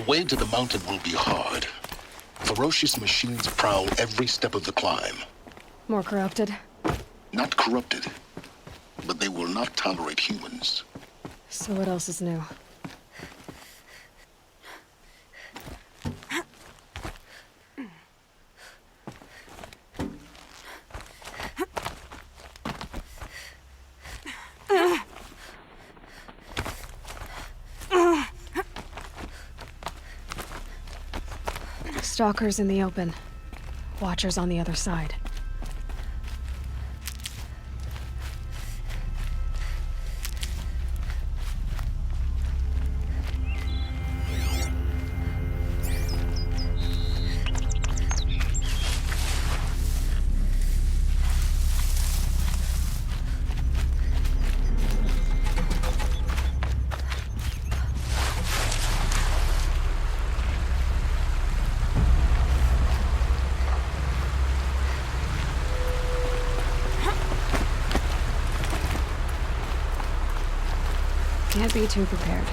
way to the mountain will be hard. Ferocious machines prowl every step of the climb. More corrupted? Not corrupted, but they will not tolerate humans. So what else is new? Stalkers in the open. Watchers on the other side. Can't be too prepared.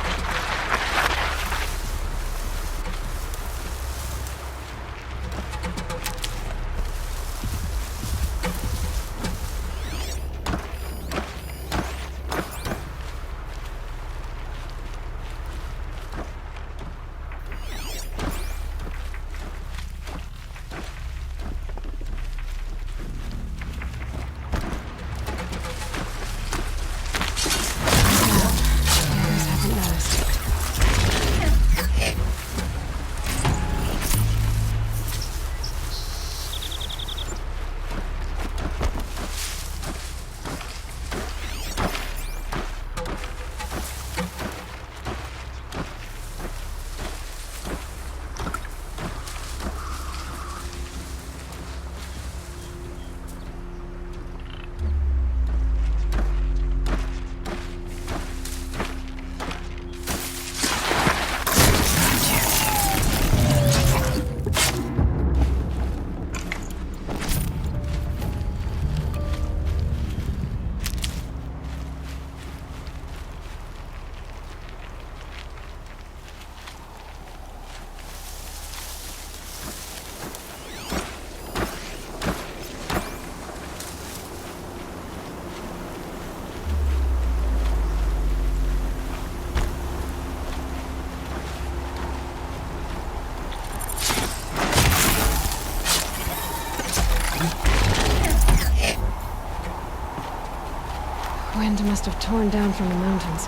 Wind must have torn down from the mountains.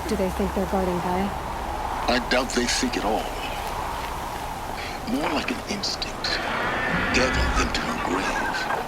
Do they think they're guarding Gaia? I doubt they think at all. More like an instinct. Gather them to her grave.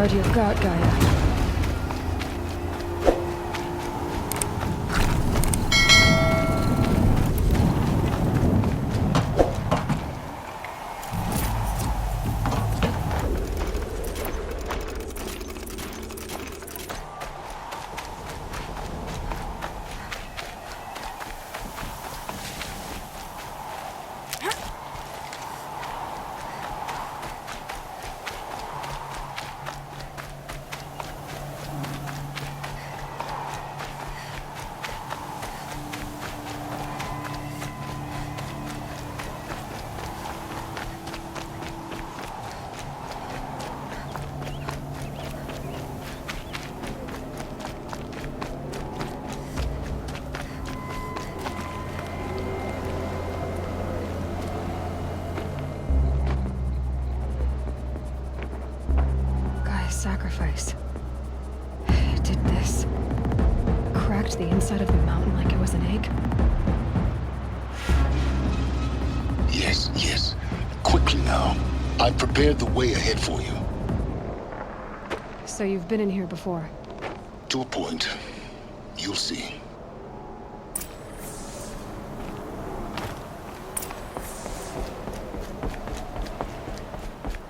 guard you've got, Gaia. Sacrifice. It did this. Cracked the inside of the mountain like it was an egg. Yes, yes. Quickly now. I've prepared the way ahead for you. So you've been in here before? To a point. You'll see.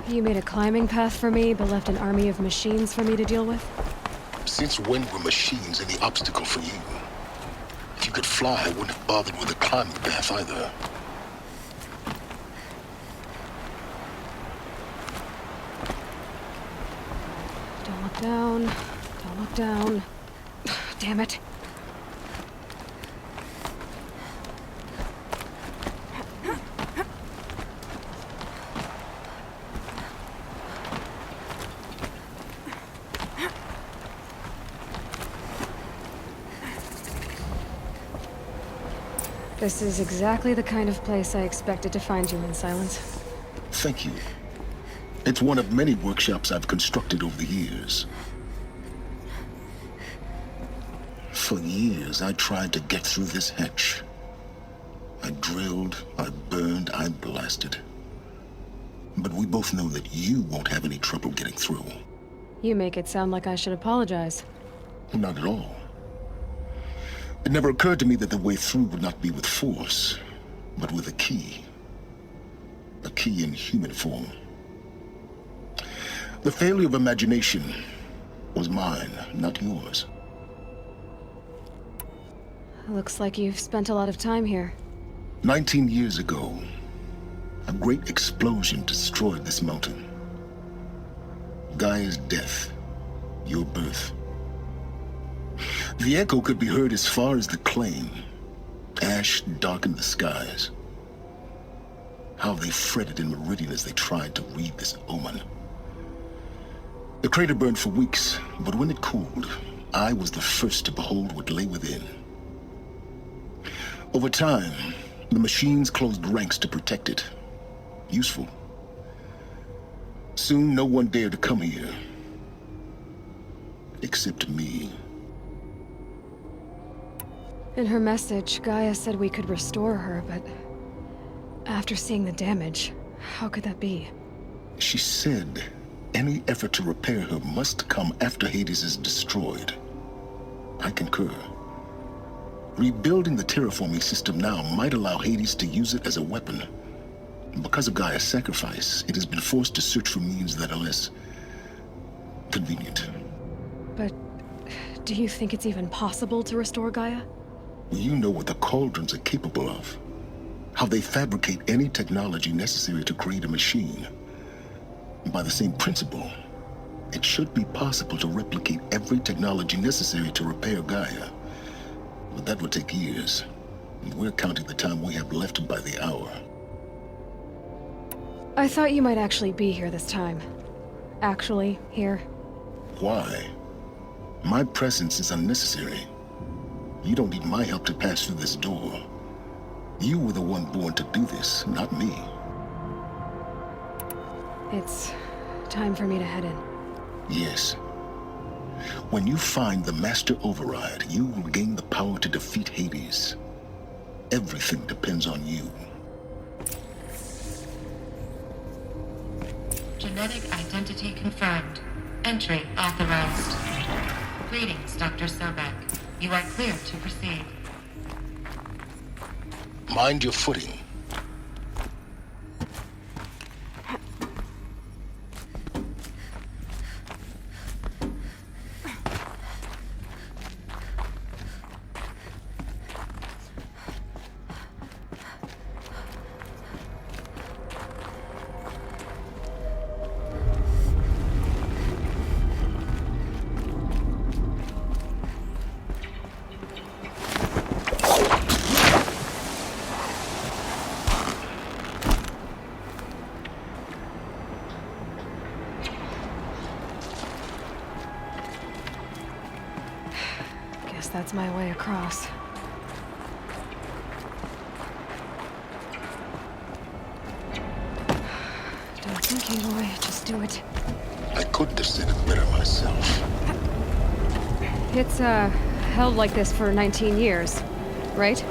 You made a climbing path for me, but left an army of machines for me to deal with? Since when were machines any obstacle for you? If you could fly, I wouldn't have bothered with a climbing path either. Don't look down. Don't look down. Damn it. This is exactly the kind of place I expected to find you in, Silence. Thank you. It's one of many workshops I've constructed over the years. For years, I tried to get through this hatch. I drilled, I burned, I blasted. But we both know that you won't have any trouble getting through. You make it sound like I should apologize. Not at all. It never occurred to me that the way through would not be with force, but with a key. A key in human form. The failure of imagination was mine, not yours. Looks like you've spent a lot of time here. 19 years ago, a great explosion destroyed this mountain. Gaia's death, your birth. The echo could be heard as far as the claim. Ash darkened the skies. How they fretted in Meridian as they tried to read this omen. The crater burned for weeks, but when it cooled, I was the first to behold what lay within. Over time, the machines closed ranks to protect it. Useful. Soon, no one dared to come here. Except me. In her message, Gaia said we could restore her, but after seeing the damage, how could that be? She said any effort to repair her must come after Hades is destroyed. I concur. Rebuilding the terraforming system now might allow Hades to use it as a weapon. Because of Gaia's sacrifice, it has been forced to search for means that are less convenient. But do you think it's even possible to restore Gaia? You know what the Cauldrons are capable of. How they fabricate any technology necessary to create a machine. By the same principle, it should be possible to replicate every technology necessary to repair Gaia. But that would take years. And we're counting the time we have left by the hour. I thought you might actually be here this time. Actually, here. Why? My presence is unnecessary. You don't need my help to pass through this door. You were the one born to do this, not me. It's time for me to head in. Yes. When you find the Master Override, you will gain the power to defeat Hades. Everything depends on you. Genetic identity confirmed. Entry authorized. Greetings, Dr. Sobek. You are clear to proceed. Mind your footing. That's my way across. Don't think, Aloy. Just do it. I couldn't have said it better myself. It's, held like this for 19 years, right?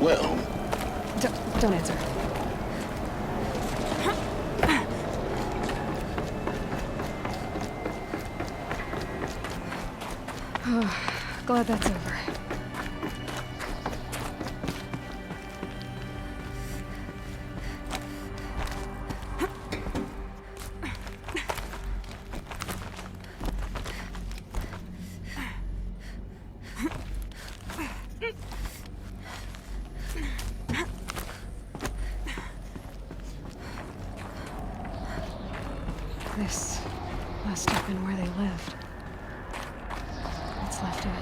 Well... Don't answer. Glad that's over. This must have been where they lived. What's left of it.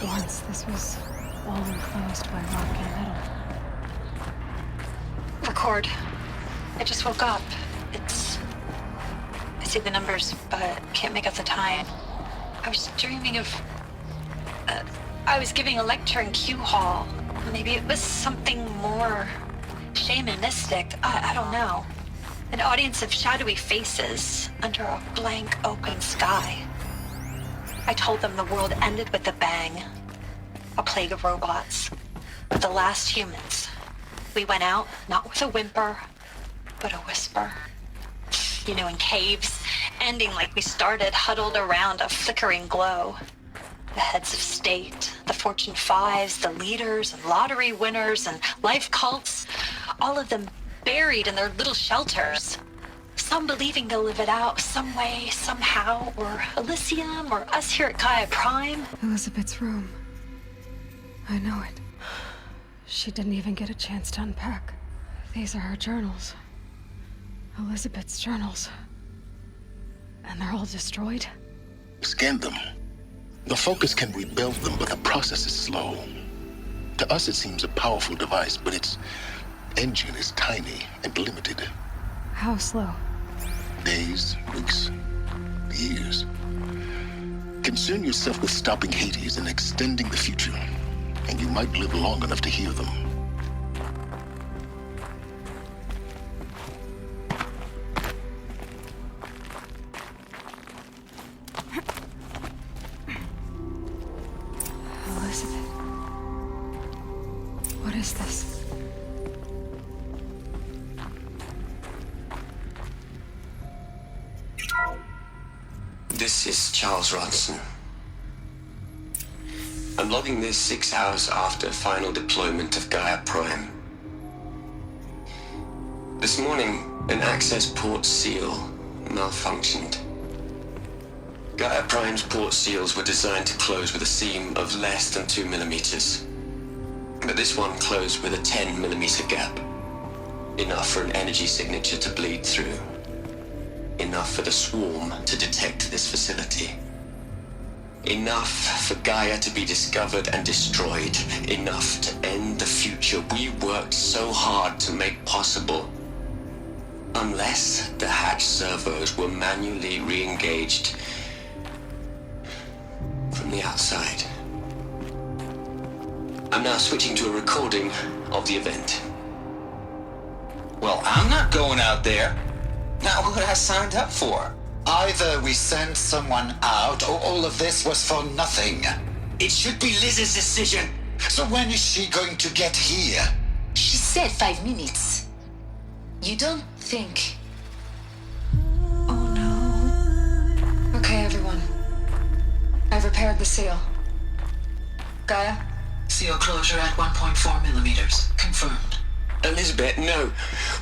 Once, this was all enclosed by rock and metal. Record. I just woke up. I see the numbers, but can't make out the time. I was dreaming of... I was giving a lecture in Q Hall. Maybe it was something more shamanistic. I don't know. An audience of shadowy faces under a blank open sky. I told them the world ended with a bang. A plague of robots. The last humans. We went out, not with a whimper, but a whisper. You know, in caves, ending like we started, huddled around a flickering glow. The heads of state, the Fortune 5s, the leaders and lottery winners and life cults, all of them buried in their little shelters. Some believing they'll live it out some way, somehow, or Elysium, or us here at Gaia Prime. Elizabeth's room. I know it. She didn't even get a chance to unpack. These are her journals. Elizabeth's journals. And they're all destroyed? Scan them. The Focus can rebuild them, but the process is slow. To us, it seems a powerful device, but its engine is tiny and limited. How slow? Days, weeks, years. Concern yourself with stopping Hades and extending the future, and you might live long enough to hear them. Elizabeth. What is this? This is Charles Ronson. I'm logging this 6 hours after final deployment of Gaia Prime. This morning, an access port seal malfunctioned. Gaia Prime's port seals were designed to close with a seam of less than 2 millimeters. But this one closed with a 10 millimeter gap. Enough for an energy signature to bleed through. Enough for the swarm to detect this facility. Enough for Gaia to be discovered and destroyed. Enough to end the future we worked so hard to make possible. Unless the hatch servos were manually re-engaged from the outside. I'm now switching to a recording of the event. Well, I'm not going out there. Not what I signed up for. Either we send someone out, or all of this was for nothing. It should be Liz's decision. So when is she going to get here? She said 5 minutes. You don't think... Oh no. repaired the seal. Gaia? Seal closure at 1.4 millimeters. Confirmed. Elizabeth, no.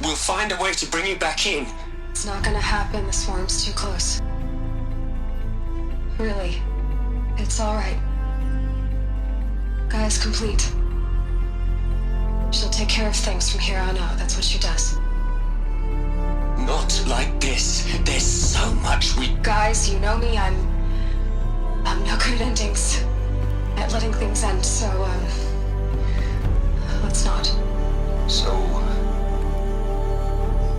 We'll find a way to bring you back in. It's not gonna happen. The swarm's too close. Really. It's alright. Gaia's complete. She'll take care of things from here on out. That's what she does. Not like this. There's so much we... Guys, you know me. I'm no good at endings. At letting things end, so, let's not. So,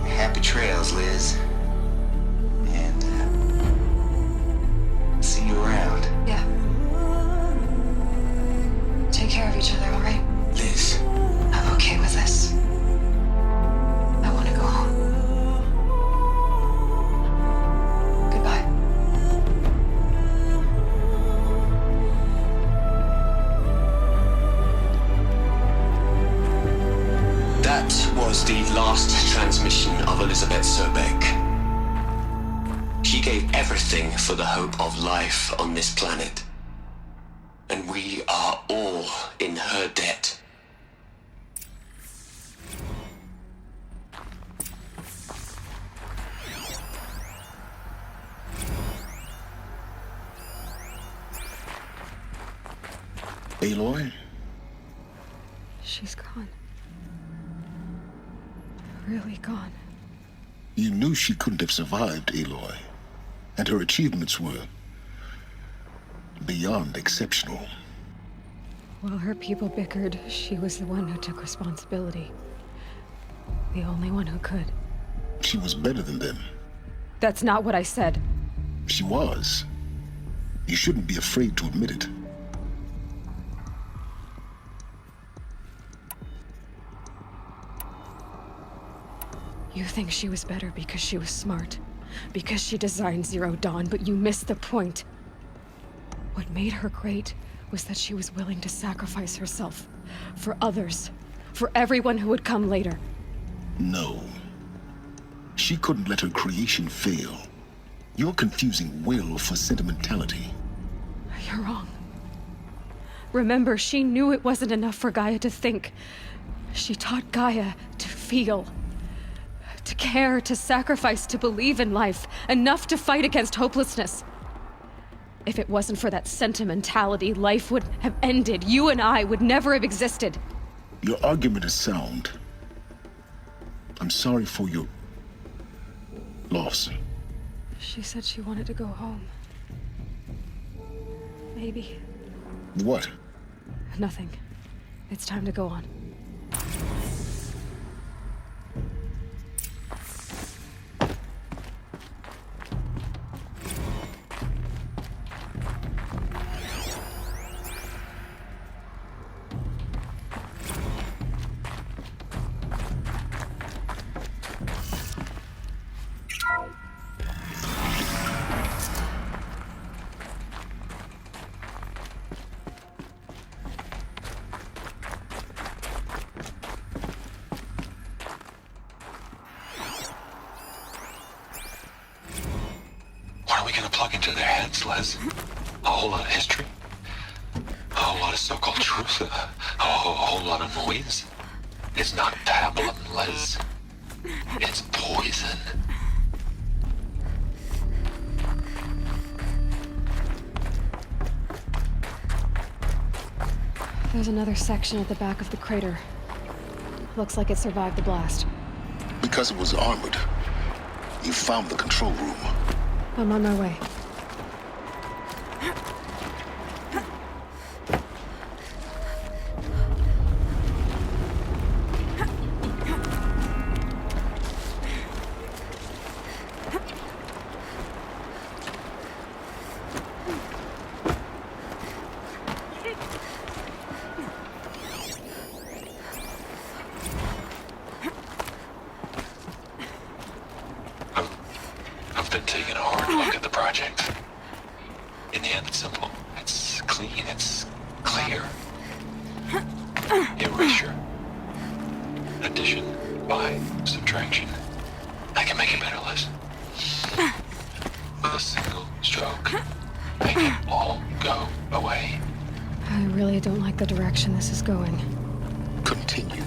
happy trails, Liz. And, see you around. Yeah. Take care of each other, alright? Liz. I'm okay with this. I want to go home. Goodbye. That was the last transmission of Elizabeth Sobek. She gave everything for the hope of life on this planet. And we are all in her debt. Aloy? She's gone. Really gone. You knew she couldn't have survived, Aloy. And her achievements were beyond exceptional. While her people bickered, she was the one who took responsibility. The only one who could. She was better than them. That's not what I said. She was. You shouldn't be afraid to admit it. You think she was better because she was smart, because she designed Zero Dawn, but you missed the point. What made her great was that she was willing to sacrifice herself for others, for everyone who would come later. No. She couldn't let her creation fail. You're confusing will for sentimentality. You're wrong. Remember, she knew it wasn't enough for Gaia to think. She taught Gaia to feel. To care, to sacrifice, to believe in life, enough to fight against hopelessness. If it wasn't for that sentimentality, life would have ended. You and I would never have existed. Your argument is sound. I'm sorry for your loss. She said she wanted to go home. Maybe. What? Nothing. It's time to go on. Les. A whole lot of history. A whole lot of so-called truth. A whole lot of noise. It's not pablum, Les. It's poison. There's another section at the back of the crater. Looks like it survived the blast. Because it was armored. You found the control room. I'm on my way. I've been taking a hard look at the project. In the end, it's simple. It's clean. It's clear. Erasure. Addition by subtraction. I can make it better, Liz. With a single stroke. Make it all go away. I really don't like the direction this is going. Continue.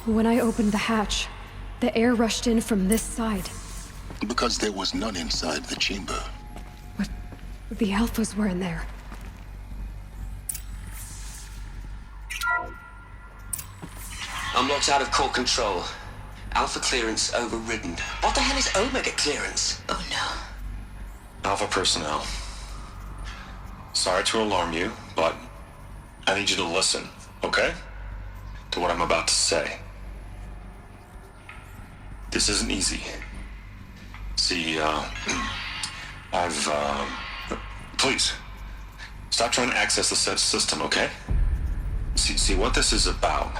When I opened the hatch, the air rushed in from this side. Because there was none inside the chamber. But the Alphas were in there. Unlocked out of core control. Alpha clearance overridden. What the hell is Omega clearance? Oh no. Alpha personnel. Sorry to alarm you, but I need you to listen, okay? To what I'm about to say. This isn't easy. See, please, stop trying to access the system, okay? See, what this is about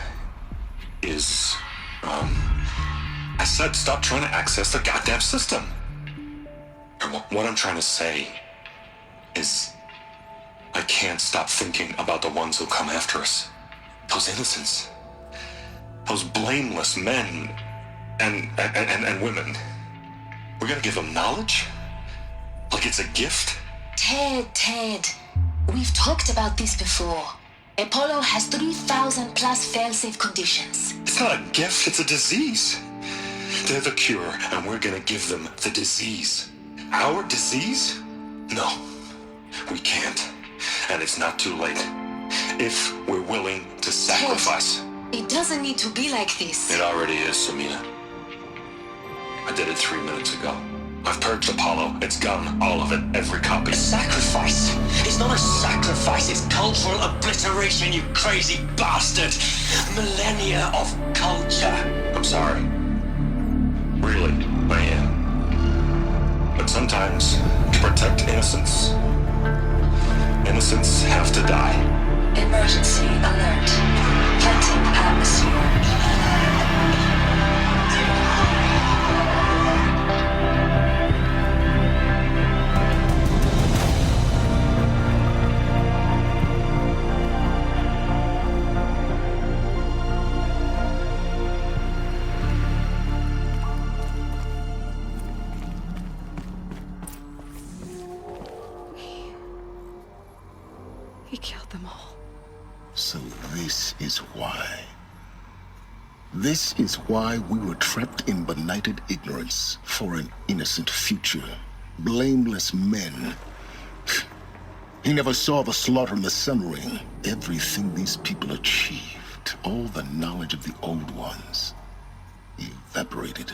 is, I said stop trying to access the goddamn system. And what I'm trying to say is, I can't stop thinking about the ones who come after us. Those innocents. Those blameless men and women. We're gonna give them knowledge? Like it's a gift? Ted. We've talked about this before. Apollo has 3,000 plus fail-safe conditions. It's not a gift, it's a disease. They're the cure, and we're gonna give them the disease. Our disease? No, we can't. And it's not too late. If we're willing to sacrifice. Ted, it doesn't need to be like this. It already is, Samina. I did it 3 minutes ago. I've purged Apollo. It's gone. All of it. Every copy. A sacrifice? It's not a sacrifice, it's cultural obliteration, you crazy bastard! Millennia of culture! I'm sorry. Really, I am. But sometimes, to protect innocence, innocents have to die. Emergency alert. Planting atmosphere. He killed them all. So this is why. This is why we were trapped in benighted ignorance for an innocent future. Blameless men. He never saw the slaughter in the Sun Ring. Everything these people achieved, all the knowledge of the old ones, evaporated,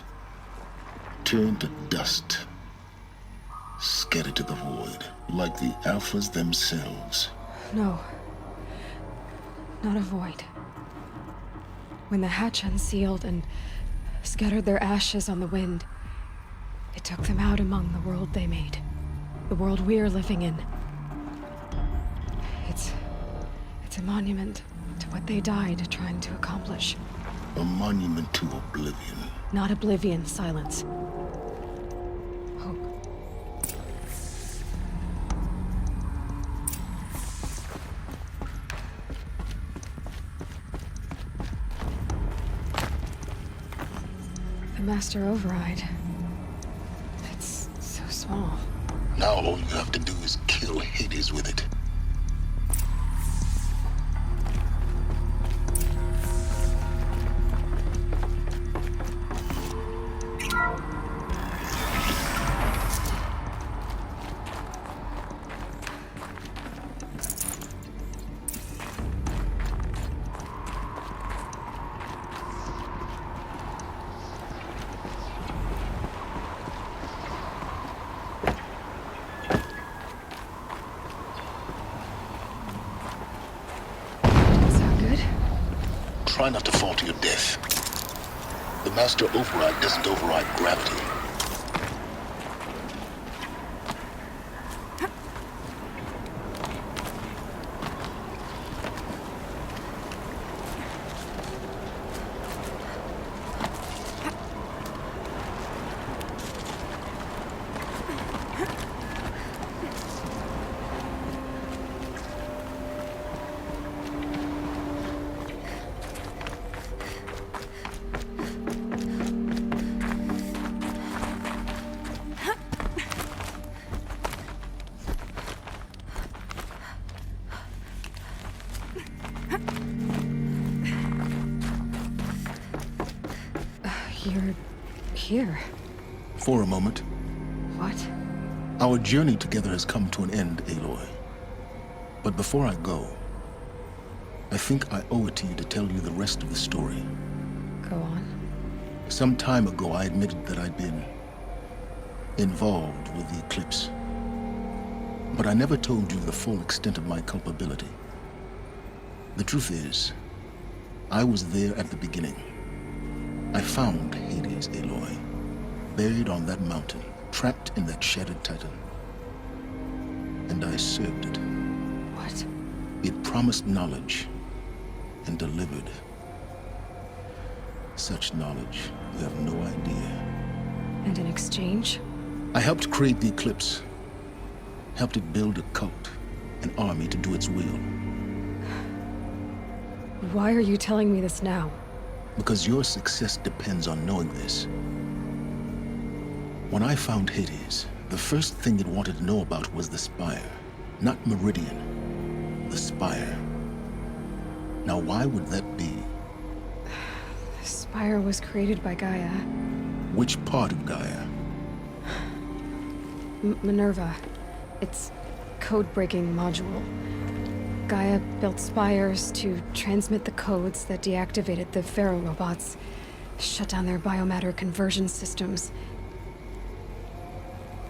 turned to dust, scattered to the void, like the Alphas themselves. No. Not a void. When the hatch unsealed and scattered their ashes on the wind, it took them out among the world they made. The world we're living in. It's a monument to what they died trying to accomplish. A monument to oblivion. Not oblivion, silence. Hope. The master override. It's so small. Now all you have to do is kill Hades with it. Try not to fall to your death. The master override doesn't override gravity. You're here. For a moment. What? Our journey together has come to an end, Aloy. But before I go, I think I owe it to you to tell you the rest of the story. Go on. Some time ago, I admitted that I'd been involved with the eclipse. But I never told you the full extent of my culpability. The truth is, I was there at the beginning. I found Hades, Aloy, buried on that mountain, trapped in that shattered titan. And I served it. What? It promised knowledge and delivered. Such knowledge, you have no idea. And in exchange? I helped create the eclipse. Helped it build a cult, an army to do its will. Why are you telling me this now? Because your success depends on knowing this. When I found Hades, the first thing it wanted to know about was the Spire. Not Meridian. The Spire. Now why would that be? The Spire was created by Gaia. Which part of Gaia? Minerva. Its code-breaking module. Gaia built spires to transmit the codes that deactivated the Pharaoh robots, shut down their biomatter conversion systems.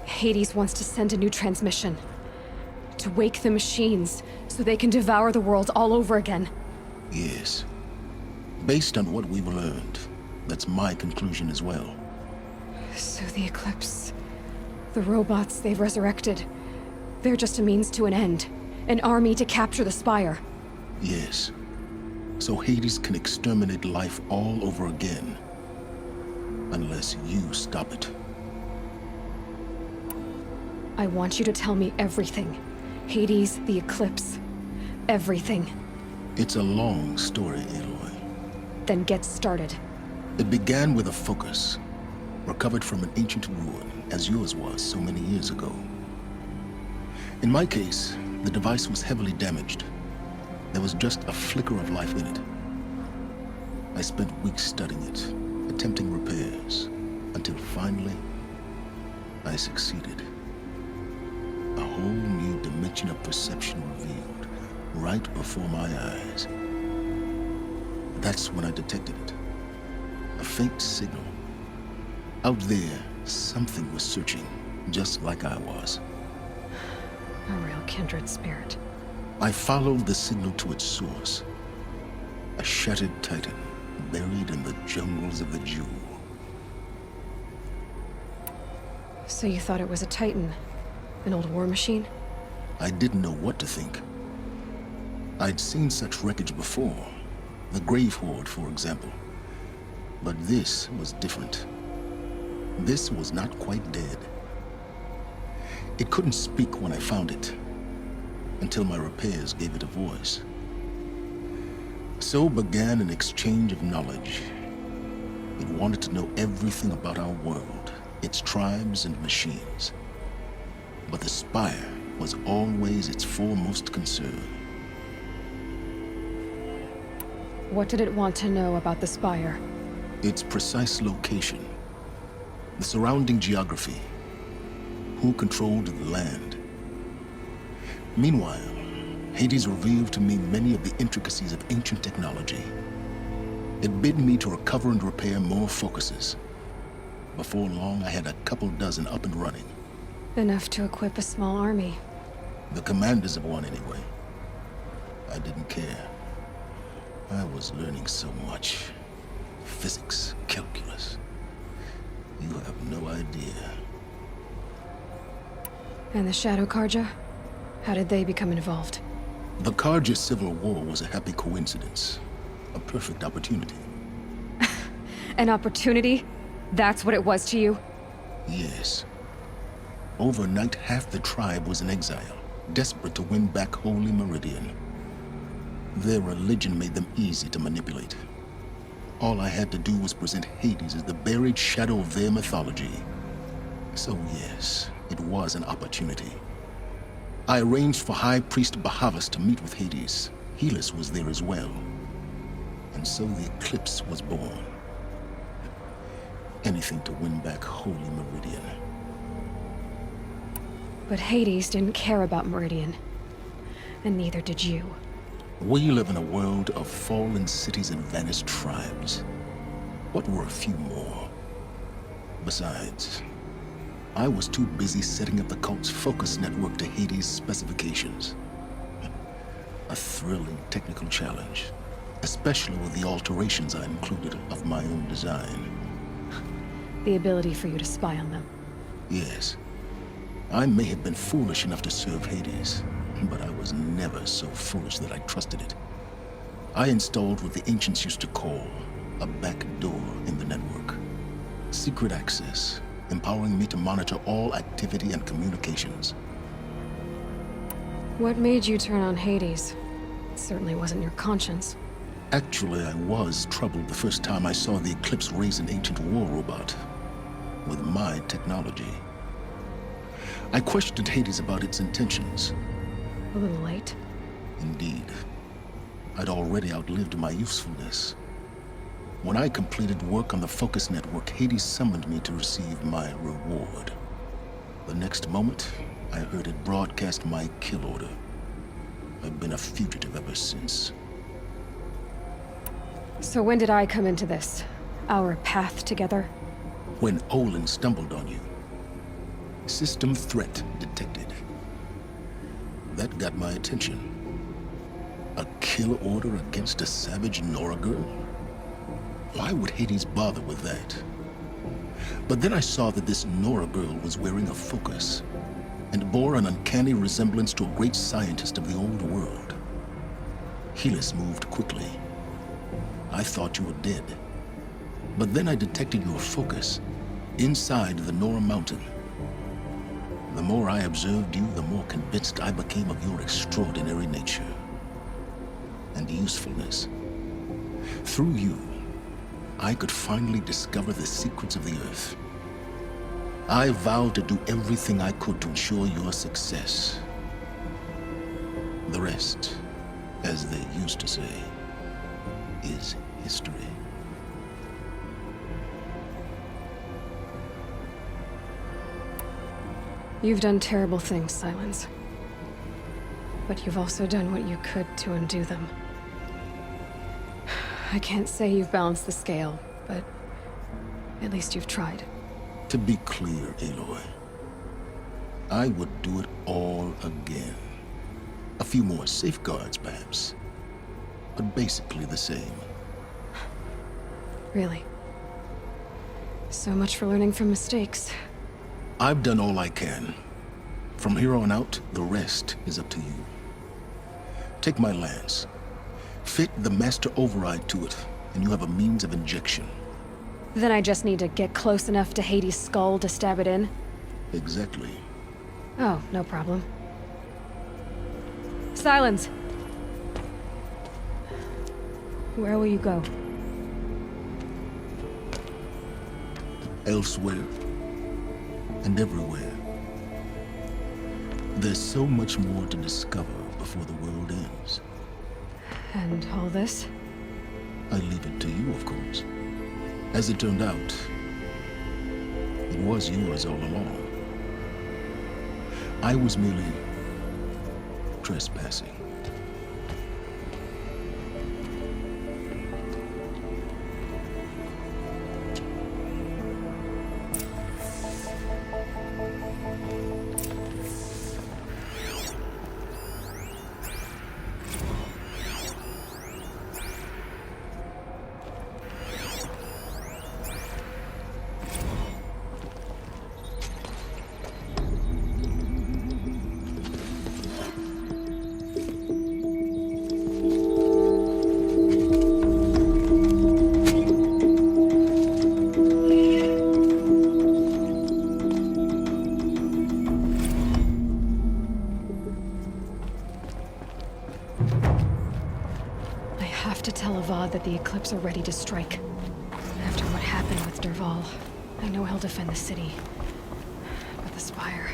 Hades wants to send a new transmission. To wake the machines, so they can devour the world all over again. Yes. Based on what we've learned, that's my conclusion as well. So the Eclipse, the robots they've resurrected, they're just a means to an end. An army to capture the Spire. Yes. So Hades can exterminate life all over again. Unless you stop it. I want you to tell me everything. Hades, the Eclipse. Everything. It's a long story, Aloy. Then get started. It began with a focus. Recovered from an ancient ruin, as yours was so many years ago. In my case, the device was heavily damaged. There was just a flicker of life in it. I spent weeks studying it, attempting repairs, until finally, I succeeded. A whole new dimension of perception revealed, right before my eyes. That's when I detected it. A faint signal. Out there, something was searching, just like I was. A real kindred spirit. I followed the signal to its source. A shattered titan, buried in the jungles of the Jewel. So you thought it was a titan? An old war machine? I didn't know what to think. I'd seen such wreckage before. The Grave Horde, for example. But this was different. This was not quite dead. It couldn't speak when I found it, until my repairs gave it a voice. So began an exchange of knowledge. It wanted to know everything about our world, its tribes and machines. But the Spire was always its foremost concern. What did it want to know about the Spire? Its precise location, the surrounding geography, who controlled the land. Meanwhile, Hades revealed to me many of the intricacies of ancient technology. It bid me to recover and repair more focuses. Before long, I had a couple dozen up and running. Enough to equip a small army. The commanders of one, anyway. I didn't care. I was learning so much. Physics, calculus. You have no idea. And the Shadow Karja? How did they become involved? The Karja Civil War was a happy coincidence. A perfect opportunity. An opportunity? That's what it was to you? Yes. Overnight, half the tribe was in exile, desperate to win back Holy Meridian. Their religion made them easy to manipulate. All I had to do was present Hades as the buried shadow of their mythology. So yes, it was an opportunity. I arranged for High Priest Bahavas to meet with Hades. Helis was there as well. And so the eclipse was born. Anything to win back Holy Meridian. But Hades didn't care about Meridian. And neither did you. We live in a world of fallen cities and vanished tribes. What were a few more? Besides, I was too busy setting up the cult's focus network to Hades' specifications. A thrilling technical challenge, especially with the alterations I included of my own design. The ability for you to spy on them. Yes. I may have been foolish enough to serve Hades, but I was never so foolish that I trusted it. I installed what the ancients used to call a back door in the network. Secret access, empowering me to monitor all activity and communications. What made you turn on Hades? It certainly wasn't your conscience. Actually, I was troubled the first time I saw the Eclipse raise an ancient war robot with my technology. I questioned Hades about its intentions. A little late. Indeed. I'd already outlived my usefulness. When I completed work on the Focus Network, Hades summoned me to receive my reward. The next moment, I heard it broadcast my kill order. I've been a fugitive ever since. So when did I come into this? Our path together? When Olin stumbled on you. System threat detected. That got my attention. A kill order against a savage Nora girl? Why would Hades bother with that? But then I saw that this Nora girl was wearing a focus, and bore an uncanny resemblance to a great scientist of the old world. Helis moved quickly. I thought you were dead. But then I detected your focus inside the Nora mountain. The more I observed you, the more convinced I became of your extraordinary nature and usefulness. Through you, I could finally discover the secrets of the Earth. I vowed to do everything I could to ensure your success. The rest, as they used to say, is history. You've done terrible things, Silence. But you've also done what you could to undo them. I can't say you've balanced the scale, but at least you've tried. To be clear, Aloy, I would do it all again. A few more safeguards, perhaps, but basically the same. Really? So much for learning from mistakes. I've done all I can. From here on out, the rest is up to you. Take my lance. Fit the master override to it, and you have a means of injection. Then I just need to get close enough to Hades' skull to stab it in? Exactly. Oh, no problem. Silence! Where will you go? Elsewhere. And everywhere. There's so much more to discover before the world ends. And all this? I leave it to you, of course. As it turned out, it was yours all along. I was merely trespassing. Avad that the Eclipse are ready to strike. After what happened with Derval, I know he'll defend the city. But the Spire...